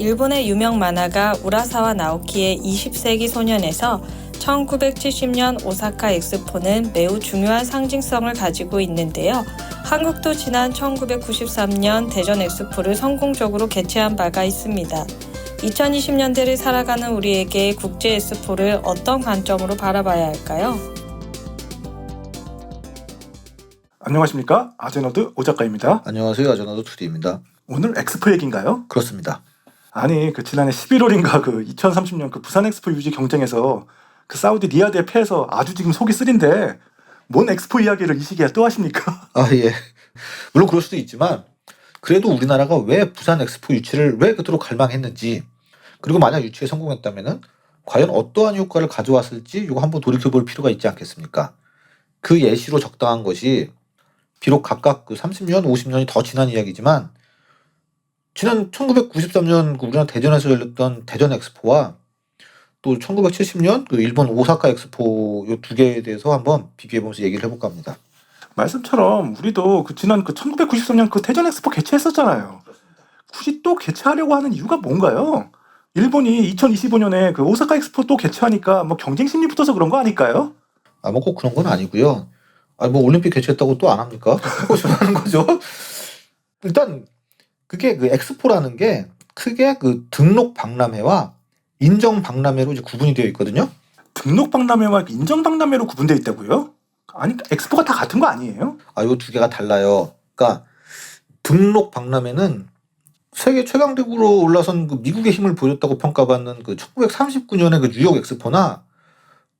일본의 유명 만화가 우라사와 나오키의 20세기 소년에서 1970년 오사카 엑스포는 매우 중요한 상징성을 가지고 있는데요. 한국도 지난 1993년 대전 엑스포를 성공적으로 개최한 바가 있습니다. 2020년대를 살아가는 우리에게 국제 엑스포를 어떤 관점으로 바라봐야 할까요? 안녕하십니까? 아제너드 오 작가입니다. 안녕하세요. 아제너드 2D입니다. 오늘 엑스포 얘기인가요? 그렇습니다. 아니 지난해 11월인가 2030년 부산 엑스포 유지 경쟁에서 사우디 리야드에 패해서 아주 지금 속이 쓰린데 뭔 엑스포 이야기를 이 시기에 또 하십니까? 예. 물론 그럴 수도 있지만 그래도 우리나라가 왜 부산 엑스포 유치를 왜 그토록 갈망했는지, 그리고 만약 유치에 성공했다면은 과연 어떠한 효과를 가져왔을지 이거 한번 돌이켜볼 필요가 있지 않겠습니까? 그 예시로 적당한 것이 비록 각각 30년, 50년이 더 지난 이야기지만 지난 1993년 우리나라 대전에서 열렸던 대전 엑스포와 또 1970년 일본 오사카 엑스포 이 두 개에 대해서 한번 비교해보면서 얘기를 해볼까 합니다. 말씀처럼 우리도 지난 1993년 대전 엑스포 개최했었잖아요. 굳이 또 개최하려고 하는 이유가 뭔가요? 일본이 2025년에 오사카 엑스포 또 개최하니까 경쟁 심리 붙어서 그런 거 아닐까요? 꼭 그런 건 아니고요. 올림픽 개최했다고 또 안 합니까? 하고 싶어 하는 거죠. 일단 그게 엑스포라는 게 크게 등록 박람회와 인정 박람회로 이제 구분이 되어 있거든요. 등록 박람회와 인정 박람회로 구분되어 있다고요? 아니 엑스포가 다 같은 거 아니에요? 요 두 개가 달라요. 그러니까 등록 박람회는 세계 최강국으로 올라선 미국의 힘을 보였다고 평가받는 1939년의 뉴욕 엑스포나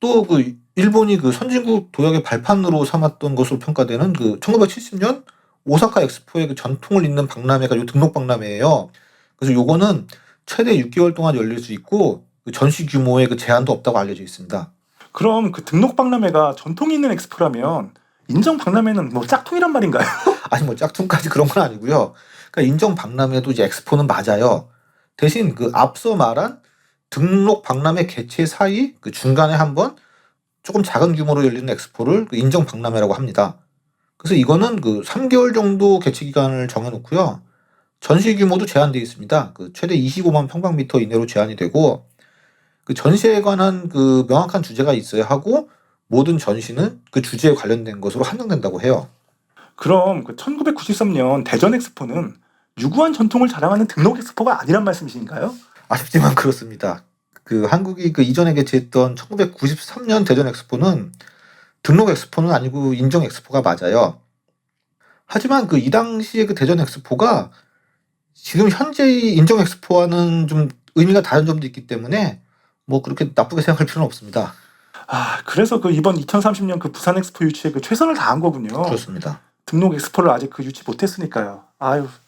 또 일본이 선진국 도약의 발판으로 삼았던 것으로 평가되는 1970년 오사카 엑스포의 전통을 잇는 박람회가 요 등록 박람회예요. 그래서 요거는 최대 6개월 동안 열릴 수 있고 전시 규모의 제한도 없다고 알려져 있습니다. 그럼 등록 박람회가 전통이 있는 엑스포라면 인정 박람회는 짝퉁이란 말인가요? 아니 짝퉁까지 그런 건 아니고요. 그러니까 인정 박람회도 이제 엑스포는 맞아요. 대신 앞서 말한 등록 박람회 개최 사이 중간에 한번 조금 작은 규모로 열리는 엑스포를 인정 박람회라고 합니다. 그래서 이거는 3개월 정도 개최 기간을 정해놓고요. 전시 규모도 제한되어 있습니다. 최대 25만 평방미터 이내로 제한이 되고 전시에 관한 명확한 주제가 있어야 하고 모든 전시는 주제에 관련된 것으로 한정된다고 해요. 그럼 1993년 대전 엑스포는 유구한 전통을 자랑하는 등록 엑스포가 아니란 말씀이신가요? 아쉽지만 그렇습니다. 한국이 이전에 개최했던 1993년 대전 엑스포는 등록 엑스포는 아니고 인정 엑스포가 맞아요. 하지만 이 당시의 대전 엑스포가 지금 현재의 인정 엑스포와는 좀 의미가 다른 점도 있기 때문에 그렇게 나쁘게 생각할 필요는 없습니다. 그래서 이번 2030년 부산 엑스포 유치에 최선을 다한 거군요. 그렇습니다. 등록 엑스포를 아직 유치 못했으니까요.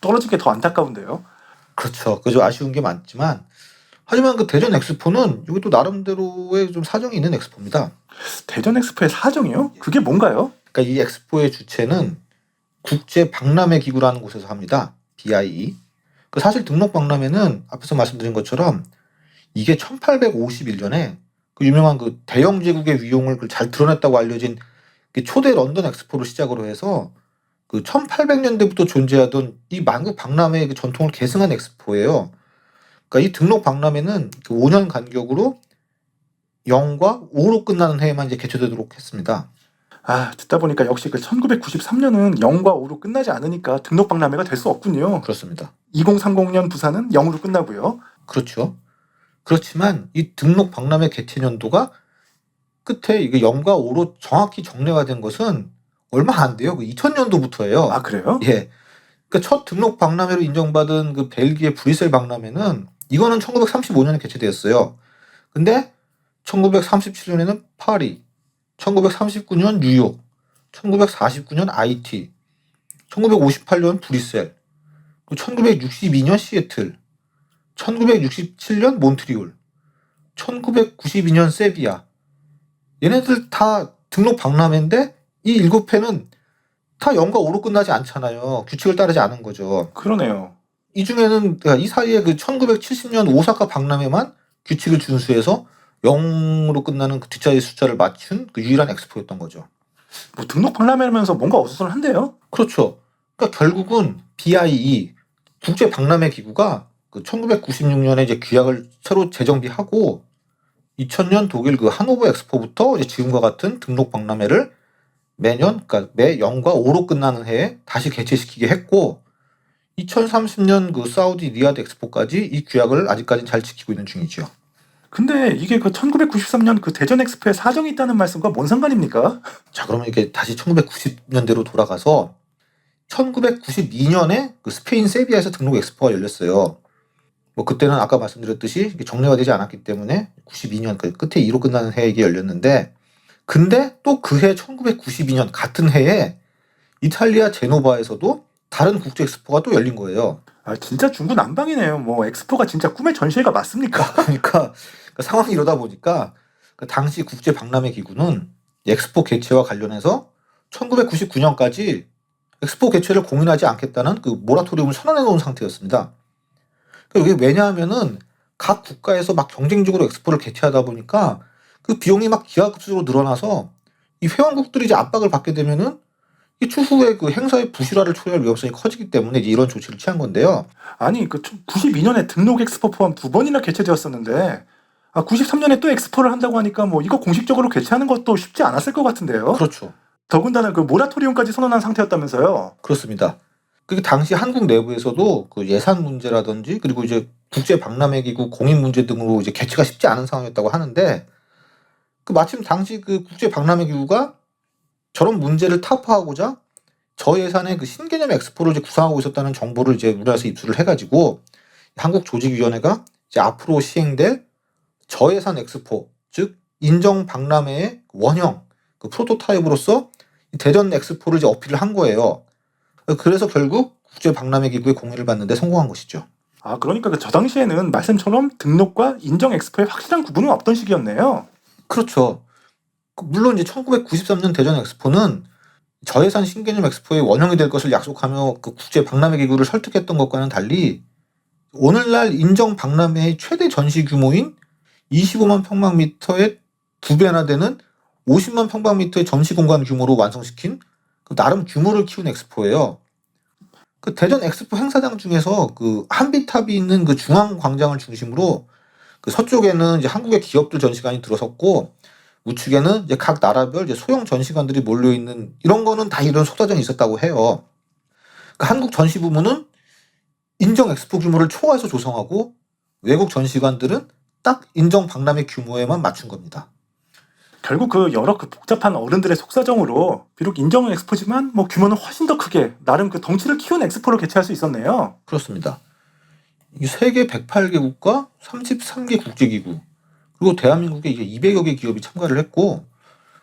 떨어진 게 더 안타까운데요. 그렇죠. 그죠. 아쉬운 게 많지만 하지만 대전 엑스포는 이것도 나름대로의 좀 사정이 있는 엑스포입니다. 대전 엑스포의 사정이요? 그게 뭔가요? 그러니까 이 엑스포의 주최는 국제 박람회 기구라는 곳에서 합니다. BIE. 사실 등록 박람회는 앞에서 말씀드린 것처럼 이게 1851년에 유명한 대영 제국의 위용을 잘 드러냈다고 알려진 초대 런던 엑스포를 시작으로 해서 1800년대부터 존재하던 이 만국 박람회의 전통을 계승한 엑스포예요. 그러니까 이 등록 박람회는 5년 간격으로 0과 5로 끝나는 해에만 이제 개최되도록 했습니다. 듣다 보니까 역시 1993년은 0과 5로 끝나지 않으니까 등록 박람회가 될 수 없군요. 그렇습니다. 2030년 부산은 0으로 끝나고요. 그렇죠. 그렇지만 이 등록 박람회 개최 년도가 끝에 이게 0과 5로 정확히 정례화된 것은 얼마 안 돼요. 2000년도부터예요. 그래요? 예. 첫 등록 박람회로 인정받은 벨기에 브뤼셀 박람회는 이거는 1935년에 개최되었어요. 근데 1937년에는 파리, 1939년 뉴욕, 1949년 IT, 1958년 브뤼셀, 1962년 시애틀, 1967년 몬트리올, 1992년 세비야. 얘네들 다 등록 박람회인데 이 7회는 다 0과 5로 끝나지 않잖아요. 규칙을 따르지 않은 거죠. 그러네요. 이 중에는 이 사이에 1970년 오사카 박람회만 규칙을 준수해서 0으로 끝나는 뒷자리 숫자를 맞춘 유일한 엑스포였던 거죠. 등록 박람회라면서 뭔가 어수선한데요? 그렇죠. 그러니까 결국은 BIE 국제 박람회 기구가 그 1996년에 이제 규약을 새로 재정비하고 2000년 독일 그 하노버 엑스포부터 이제 지금과 같은 등록 박람회를 매년, 그러니까 매 0과 5로 끝나는 해에 다시 개최시키게 했고 2030년 그 사우디 리야드 엑스포까지 이 규약을 아직까지는 잘 지키고 있는 중이죠. 근데 이게 그 1993년 그 대전 엑스포에 사정이 있다는 말씀과 뭔 상관입니까? 자, 그러면 이게 다시 1990년대로 돌아가서 1992년에 그 스페인 세비야에서 등록 엑스포가 열렸어요. 뭐 그때는 아까 말씀드렸듯이 정례가 되지 않았기 때문에 92년 그 끝에 2로 끝나는 해에 이게 열렸는데, 근데 또 그 해 1992년 같은 해에 이탈리아 제노바에서도 다른 국제 엑스포가 또 열린 거예요. 아, 진짜 중구난방이네요. 뭐 엑스포가 진짜 꿈의 전시회가 맞습니까? 그러니까 상황이 이러다 보니까 그 당시 국제 박람회 기구는 엑스포 개최와 관련해서 1999년까지 엑스포 개최를 공인하지 않겠다는 그 모라토리움을 선언해 놓은 상태였습니다. 이게 왜냐하면은 각 국가에서 막 경쟁적으로 엑스포를 개최하다 보니까 그 비용이 막 기하급수로 늘어나서 이 회원국들이 이제 압박을 받게 되면은 이 추후에 그 행사의 부실화를 초래할 위험성이 커지기 때문에 이제 이런 조치를 취한 건데요. 아니 그 92년에 등록 엑스포 포함 2번이나 개최되었었는데 93년에 또 엑스포를 한다고 하니까 뭐 이거 공식적으로 개최하는 것도 쉽지 않았을 것 같은데요. 그렇죠. 더군다나 그 모라토리움까지 선언한 상태였다면서요. 그렇습니다. 그 당시 한국 내부에서도 그 예산 문제라든지 그리고 이제 국제 박람회 기구 공인 문제 등으로 이제 개최가 쉽지 않은 상황이었다고 하는데, 그 마침 당시 그 국제 박람회 기구가 저런 문제를 타파하고자 저예산의 그 신개념 엑스포를 이제 구상하고 있었다는 정보를 이제 우리나라에서 입수를 해가지고 한국 조직위원회가 이제 앞으로 시행될 저예산 엑스포, 즉 인정 박람회의 원형 그 프로토타입으로서 이 대전 엑스포를 이제 어필을 한 거예요. 그래서 결국 국제 박람회 기구의 공인을 받는데 성공한 것이죠. 아, 그러니까 저 당시에는 말씀처럼 등록과 인정 엑스포의 확실한 구분은 없던 시기였네요. 그렇죠. 물론 이제 1993년 대전 엑스포는 저예산 신개념 엑스포의 원형이 될 것을 약속하며 그 국제 박람회 기구를 설득했던 것과는 달리 오늘날 인정 박람회의 최대 전시 규모인 25만 평방미터의 2배나 되는 50만 평방미터의 전시 공간 규모로 완성시킨 그 나름 규모를 키운 엑스포예요. 그 대전 엑스포 행사장 중에서 그 한비탑이 있는 그 중앙 광장을 중심으로 그 서쪽에는 이제 한국의 기업들 전시관이 들어섰고 우측에는 이제 각 나라별 이제 소형 전시관들이 몰려 있는 이런 거는 다 이런 소다전이 있었다고 해요. 그 한국 전시 부문은 인정 엑스포 규모를 초과해서 조성하고 외국 전시관들은 딱 인정 박람회 규모에만 맞춘 겁니다. 결국 그 여러 그 복잡한 어른들의 속사정으로 비록 인정 엑스포지만 뭐 규모는 훨씬 더 크게 나름 그 덩치를 키운 엑스포를 개최할 수 있었네요. 그렇습니다. 이 세계 108개국과 33개 국제기구 그리고 대한민국에 이게 200여 개 기업이 참가를 했고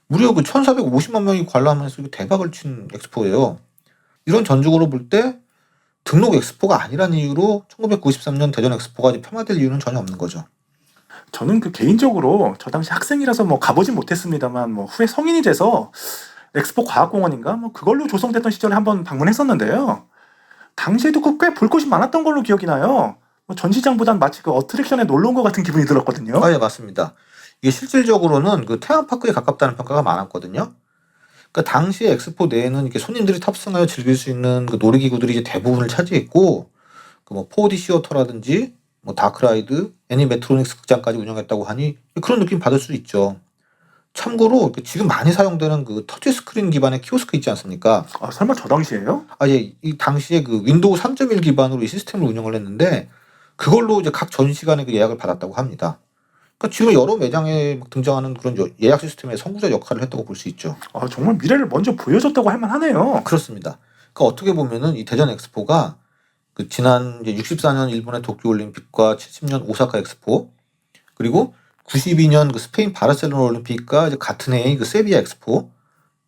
무려 그 1,450만 명이 관람하면서 대박을 친 엑스포예요. 이런 전적으로 볼 때 등록 엑스포가 아니라는 이유로 1993년 대전 엑스포가 이제 폄하될 이유는 전혀 없는 거죠. 저는 그 개인적으로 저 당시 학생이라서 뭐 가보진 못했습니다만 뭐 후에 성인이 돼서 엑스포 과학공원인가 뭐 그걸로 조성됐던 시절에 한번 방문했었는데요. 당시에도 그 꽤 볼 곳이 많았던 걸로 기억이 나요. 뭐 전시장보단 마치 그 어트랙션에 놀러 온 것 같은 기분이 들었거든요. 예, 맞습니다. 이게 실질적으로는 그 테마파크에 가깝다는 평가가 많았거든요. 그러니까 당시 엑스포 내에는 이렇게 손님들이 탑승하여 즐길 수 있는 그 놀이기구들이 이제 대부분을 차지했고, 그 뭐 4D 시어터라든지 뭐 다크라이드, 애니메트로닉스 극장까지 운영했다고 하니 그런 느낌 받을 수 있죠. 참고로 지금 많이 사용되는 그 터치 스크린 기반의 키오스크 있지 않습니까? 아, 설마 저 당시에요? 예, 이 당시에 그 윈도우 3.1 기반으로 이 시스템을 운영을 했는데 그걸로 이제 각 전시관에 그 예약을 받았다고 합니다. 그러니까 지금 여러 매장에 막 등장하는 그런 예약 시스템의 선구자 역할을 했다고 볼 수 있죠. 아, 정말 미래를 먼저 보여줬다고 할 만하네요. 그렇습니다. 그러니까 어떻게 보면은 이 대전 엑스포가 그 지난 이제 64년 일본의 도쿄올림픽과 70년 오사카 엑스포 그리고 92년 그 스페인 바르셀로나 올림픽과 이제 같은 해의 그 세비야 엑스포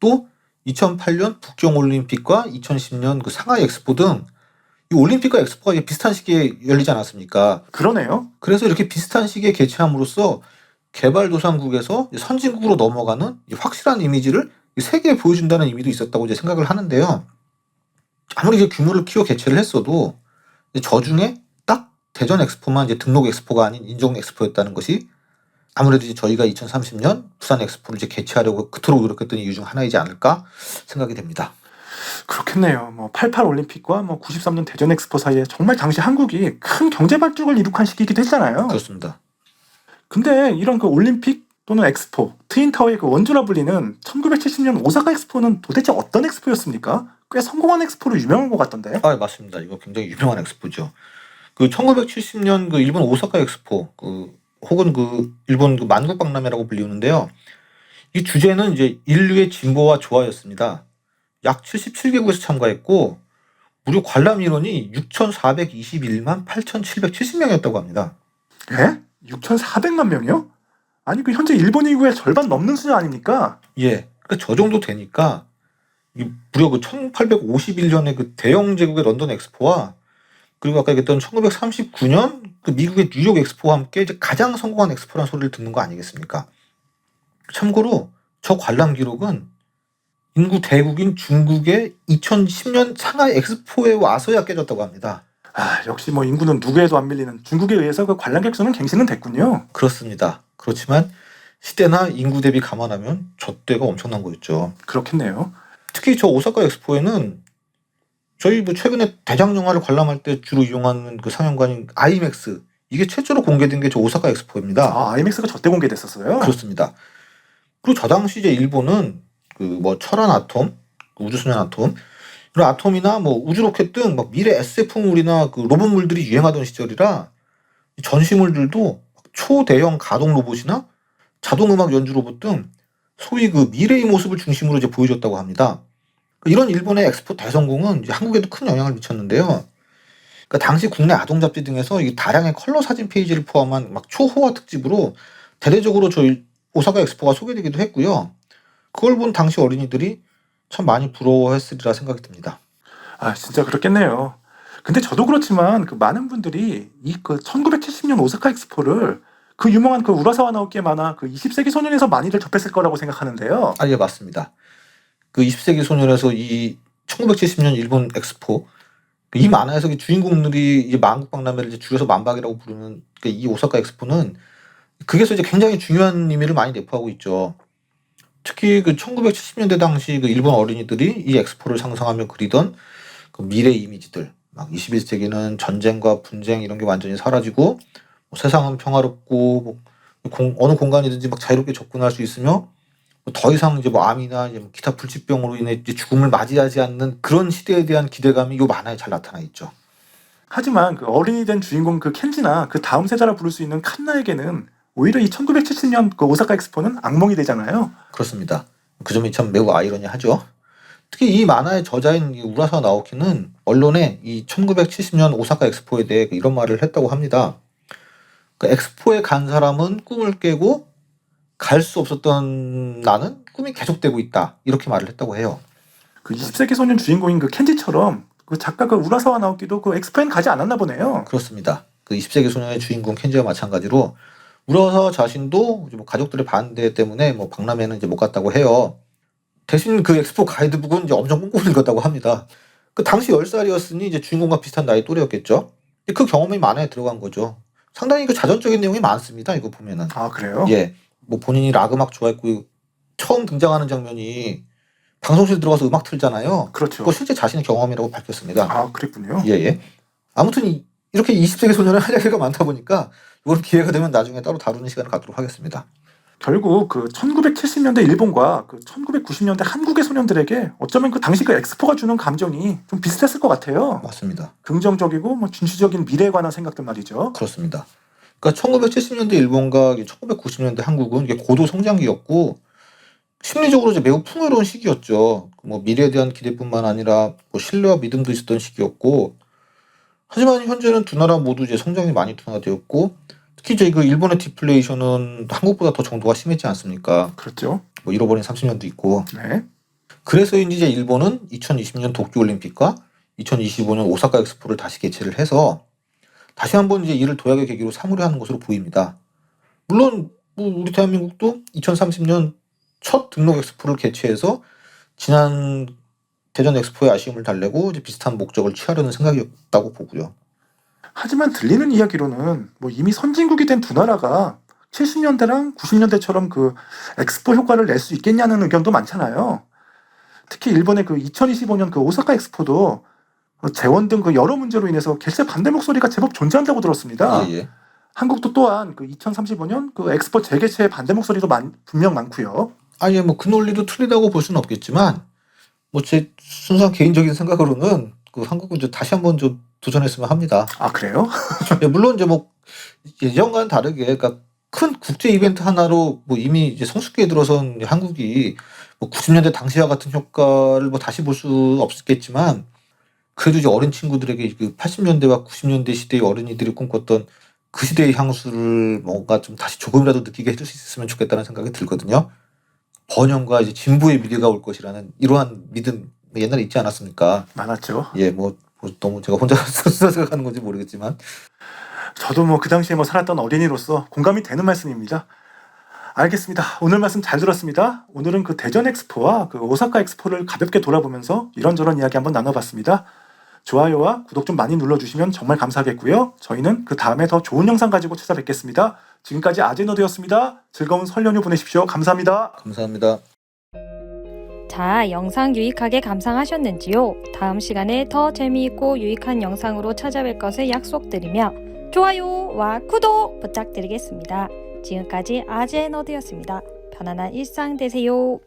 또 2008년 북경 올림픽과 2010년 그 상하이 엑스포 등 이 올림픽과 엑스포가 이제 비슷한 시기에 열리지 않았습니까? 그러네요. 그래서 이렇게 비슷한 시기에 개최함으로써 개발도상국에서 선진국으로 넘어가는 확실한 이미지를 세계에 보여준다는 의미도 있었다고 이제 생각을 하는데요. 아무리 이제 규모를 키워 개최를 했어도 저 중에 딱 대전 엑스포만 이제 등록 엑스포가 아닌 인정 엑스포였다는 것이 아무래도 이제 저희가 2030년 부산 엑스포를 이제 개최하려고 그토록 노력했던 이유 중 하나이지 않을까 생각이 됩니다. 그렇겠네요. 뭐 88 올림픽과 뭐 93년 대전 엑스포 사이에 정말 당시 한국이 큰 경제 발전을 이룩한 시기이기도 했잖아요. 그렇습니다. 근데 이런 그 올림픽 또는 엑스포, 트윈타워의 그 원조라 불리는 1970년 오사카 엑스포는 도대체 어떤 엑스포였습니까? 꽤 성공한 엑스포로 유명한 것 같던데. 아, 맞습니다. 이거 굉장히 유명한 엑스포죠. 그 1970년 그 일본 오사카 엑스포, 혹은 그 일본 그 만국박람회라고 불리우는데요. 이 주제는 이제 인류의 진보와 조화였습니다. 약 77개국에서 참가했고 무려 관람 인원이 6,421만 8,770명이었다고 합니다. 예? 6,400만 명이요? 아니 그 현재 일본 인구의 절반 넘는 수준 아닙니까? 예, 그러니까 저 정도 되니까 무려 그 1851년에 그 대영 제국의 런던 엑스포와 그리고 아까 얘기했던 1939년 그 미국의 뉴욕 엑스포와 함께 이제 가장 성공한 엑스포라는 소리를 듣는 거 아니겠습니까? 참고로 저 관람 기록은 인구 대국인 중국의 2010년 상하이 엑스포에 와서야 깨졌다고 합니다. 아 역시 뭐 인구는 누구에도 안 밀리는 중국에 의해서 그 관람객 수는 갱신은 됐군요. 그렇습니다. 그렇지만 시대나 인구 대비 감안하면 저 때가 엄청난 거였죠. 그렇겠네요. 특히 저 오사카 엑스포에는 저희 뭐 최근에 대작 영화를 관람할 때 주로 이용하는 그 상영관인 아이맥스, 이게 최초로 공개된 게 저 오사카 엑스포입니다. 아 아이맥스가 저때 공개됐었어요? 그렇습니다. 그리고 저 당시 이제 일본은 그 뭐 철원 아톰, 우주소년 아톰, 이런 아톰이나 뭐 우주 로켓 등 막 미래 SF물이나 그 로봇물들이 유행하던 시절이라 전시물들도 초대형 가동 로봇이나 자동음악 연주 로봇 등 소위 그 미래의 모습을 중심으로 이제 보여줬다고 합니다. 이런 일본의 엑스포 대성공은 이제 한국에도 큰 영향을 미쳤는데요. 그러니까 당시 국내 아동 잡지 등에서 이 다량의 컬러 사진 페이지를 포함한 막 초호화 특집으로 대대적으로 저희 오사카 엑스포가 소개되기도 했고요. 그걸 본 당시 어린이들이 참 많이 부러워했으리라 생각이 듭니다. 아 진짜 그렇겠네요. 근데 저도 그렇지만 그 많은 분들이 이 그 1970년 오사카 엑스포를 그 유명한 그 우라사와 나오키의 만화 그 20세기 소년에서 많이들 접했을 거라고 생각하는데요. 아, 예, 맞습니다. 그 20세기 소년에서 이 1970년 일본 엑스포, 이 만화에서 이 주인공들이 이제 만국박람회를 이제 줄여서 만박이라고 부르는 이 오사카 엑스포는 그게서 이제 굉장히 중요한 의미를 많이 내포하고 있죠. 특히 그 1970년대 당시 그 일본 어린이들이 이 엑스포를 상상하며 그리던 그 미래 이미지들, 막 21세기는 전쟁과 분쟁 이런 게 완전히 사라지고 뭐 세상은 평화롭고 뭐 어느 공간이든지 막 자유롭게 접근할 수 있으며 더 이상 이제 뭐 암이나 이제 뭐 기타 불치병으로 인해 이제 죽음을 맞이하지 않는 그런 시대에 대한 기대감이 이 만화에 잘 나타나 있죠. 하지만 그 어린이 된 주인공 그 켄지나 그 다음 세자라 부를 수 있는 칸나에게는 오히려 이 1970년 그 오사카 엑스포는 악몽이 되잖아요. 그렇습니다. 그 점이 참 매우 아이러니하죠. 특히 이 만화의 저자인 이 우라사와 나오키는 언론에 이 1970년 오사카 엑스포에 대해 이런 말을 했다고 합니다. 그 엑스포에 간 사람은 꿈을 깨고 갈 수 없었던 나는 꿈이 계속되고 있다. 이렇게 말을 했다고 해요. 그 20세기 소년 주인공인 그 켄지처럼 그 작가 그 우라사와 나오키도 그 엑스포엔 가지 않았나 보네요. 그렇습니다. 그 20세기 소년의 주인공 켄지와 마찬가지로 우라사와 자신도 이제 뭐 가족들의 반대 때문에 뭐 박람회는 이제 못 갔다고 해요. 대신 그 엑스포 가이드북은 이제 엄청 꼼꼼히 읽었다고 합니다. 그 당시 10살이었으니 이제 주인공과 비슷한 나이 또래였겠죠. 그 경험이 만화에 들어간 거죠. 상당히 그 자전적인 내용이 많습니다. 이거 보면은. 아 그래요? 예. 뭐 본인이 락 음악 좋아했고 처음 등장하는 장면이 방송실 들어가서 음악 틀잖아요. 그렇죠. 그거 실제 자신의 경험이라고 밝혔습니다. 아 그랬군요. 예. 아무튼 이렇게 20세기 소년은 할 얘기가 많다 보니까 이건 기회가 되면 나중에 따로 다루는 시간을 갖도록 하겠습니다. 결국 그 1970년대 일본과 그 1990년대 한국의 소년들에게 어쩌면 그 당시 그 엑스포가 주는 감정이 좀 비슷했을 것 같아요. 맞습니다. 긍정적이고 뭐 진취적인 미래에 관한 생각들 말이죠. 그렇습니다. 그러니까 1970년대 일본과 1990년대 한국은 이게 고도 성장기였고 심리적으로 이제 매우 풍요로운 시기였죠. 뭐 미래에 대한 기대뿐만 아니라 뭐 신뢰와 믿음도 있었던 시기였고, 하지만 현재는 두 나라 모두 이제 성장이 많이 둔화되었고, 특히 이제 그 일본의 디플레이션은 한국보다 더 정도가 심했지 않습니까? 그렇죠. 뭐 잃어버린 30년도 있고. 네. 그래서인지 이제 일본은 2020년 도쿄올림픽과 2025년 오사카 엑스포를 다시 개최를 해서 다시 한번 이제 이를 도약의 계기로 삼으려 하는 것으로 보입니다. 물론 뭐 우리 대한민국도 2030년 첫 등록 엑스포를 개최해서 지난 대전 엑스포의 아쉬움을 달래고 이제 비슷한 목적을 취하려는 생각이었다고 보고요. 하지만 들리는 이야기로는 뭐 이미 선진국이 된 두 나라가 70년대랑 90년대처럼 그 엑스포 효과를 낼 수 있겠냐는 의견도 많잖아요. 특히 일본의 그 2025년 그 오사카 엑스포도 재원 등 그 여러 문제로 인해서 개최 반대 목소리가 제법 존재한다고 들었습니다. 예. 한국도 또한 그 2035년 그 엑스포 재개최 반대 목소리도 분명 많고요. 아니 뭐 그 논리도 틀리다고 볼 수는 없겠지만 뭐 제 순수한 개인적인 생각으로는 그 한국은 이제 다시 한번 좀 도전했으면 합니다. 아 그래요? 예, 물론 이제 뭐 예전과는 다르게 그러니까 큰 국제 이벤트 하나로 뭐 이미 이제 성숙기에 들어선 한국이 뭐 90년대 당시와 같은 효과를 뭐 다시 볼 수 없겠지만 그래도 이제 어린 친구들에게 그 80년대와 90년대 시대의 어린이들이 꿈꿨던 그 시대의 향수를 뭔가 좀 다시 조금이라도 느끼게 해줄 수 있었으면 좋겠다는 생각이 들거든요. 번영과 이제 진보의 미래가 올 것이라는 이러한 믿음 옛날에 있지 않았습니까? 많았죠. 예, 뭐 너무 제가 혼자 생각하는 건지 모르겠지만 저도 뭐 그 당시에 뭐 살았던 어린이로서 공감이 되는 말씀입니다. 알겠습니다. 오늘 말씀 잘 들었습니다. 오늘은 그 대전 엑스포와 그 오사카 엑스포를 가볍게 돌아보면서 이런저런 이야기 한번 나눠봤습니다. 좋아요와 구독 좀 많이 눌러주시면 정말 감사하겠고요. 저희는 그 다음에 더 좋은 영상 가지고 찾아뵙겠습니다. 지금까지 아제너드였습니다. 즐거운 설 연휴 보내십시오. 감사합니다. 감사합니다. 자, 영상 유익하게 감상하셨는지요? 다음 시간에 더 재미있고 유익한 영상으로 찾아뵐 것을 약속드리며 좋아요와 구독 부탁드리겠습니다. 지금까지 아제너드였습니다. 편안한 일상 되세요.